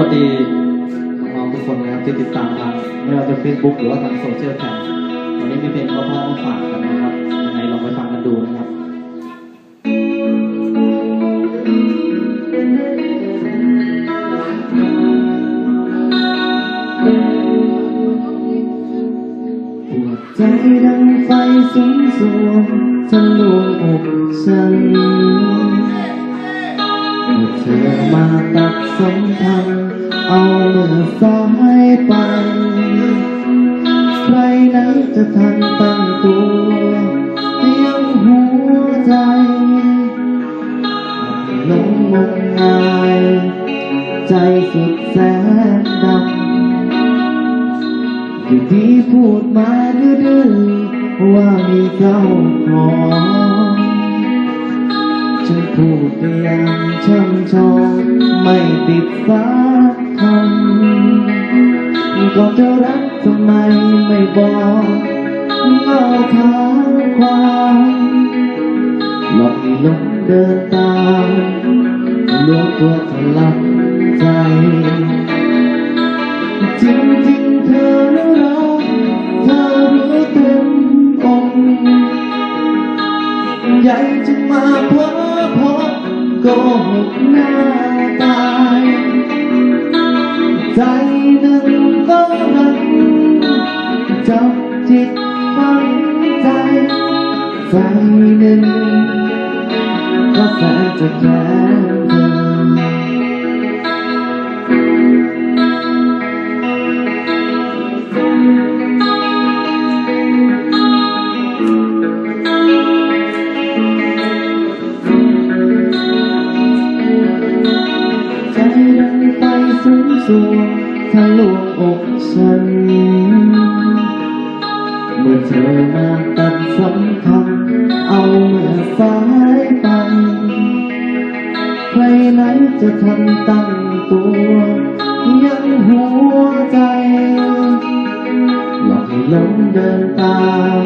วัสดีน้องๆทุกคนนะครับที่ติดตามทางไม่ว่าจะ Facebook หรือว่าทางโซเชียลแคมวันนี้มีเพลงเพราะๆมาฝากกันนะครับยังไงลองไปฟังกันดูนะครับปวดใจดังไฟสูงส่วงทะลวงอกฉันเมื่อเธอมาตัดสัมพันธ์เอาเมื่อสายไปใครไหนจะทันตั้งตัวยังหัวใจหลงงมงายใจสุดแสนดำอยู่ดีพูดมาดื้อๆว่ามีเจ้าของฉันพูดได้อย่างช่ำชองไม่ติดสักคำก็จะรักทำไมไม่บอกเล่าทางความหลอกให้หลงเดินตามลวงตัวสลับใจจริงๆเธอรู้รักเธอรู้เต็มอกใหญ่จึงมาพบโกหกหน้าตายใจหนึ่งก็รักจับจิตฝังใจใจหนึ่งก็แสนจะแค้นเธอสูงทะลวงอกฉันเมื่อเธอมาตัดสัมพันธ์เอาเมื่อสายไปใครไหนจะทันตั้งตัวยังหัวใจหลอกให้หลงเดินตาม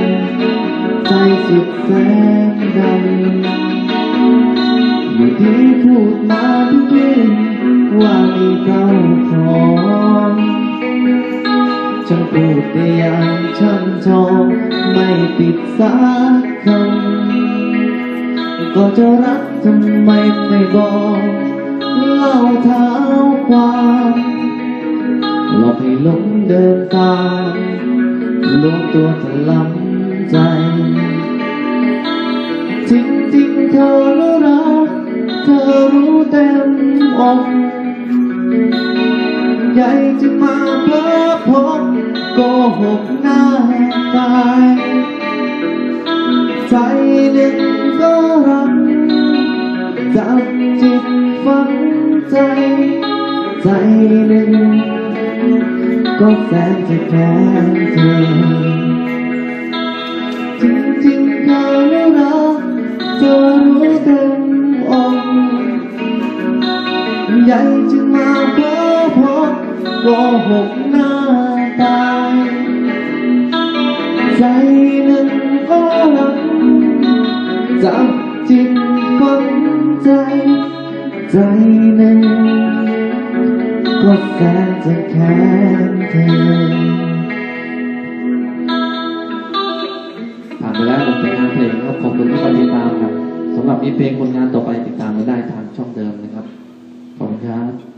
ใจสุดแสนดำอยู่ที่พูดมาดื้อว่ามีเจ้าของฉันพูดได้อย่างช่ำชองไม่ติดสักคำก็จะรักทำไมไม่บอกเล่าเท้าความหลอกให้หลงเดินตามลวงตัวถลำใจจริงๆเธอรู้รักเธอรู้เต็มอกใหญ่จึงมาพบโกหกหน้าตายใจหนึ่งก็รักจับจิตฝังใจใจหนึ่งก็แสนจะแค้นเธอจริงๆเธอรู้รักเธอรู้เต็มอกใหญ่จึงมาพบโกหกหน้าตายใจหนึ่งก็รักจับจิตฝังใจใจหนึ่งก็แสนจะแค้นเธอผ่านไปแล้วกับผลงานเพลงครับขอบคุณที่ติดตามครับสำหรับมีเพลงผลงานต่อไปติดตามมาได้ทางช่องเดิมนะครับขอบคุณครับ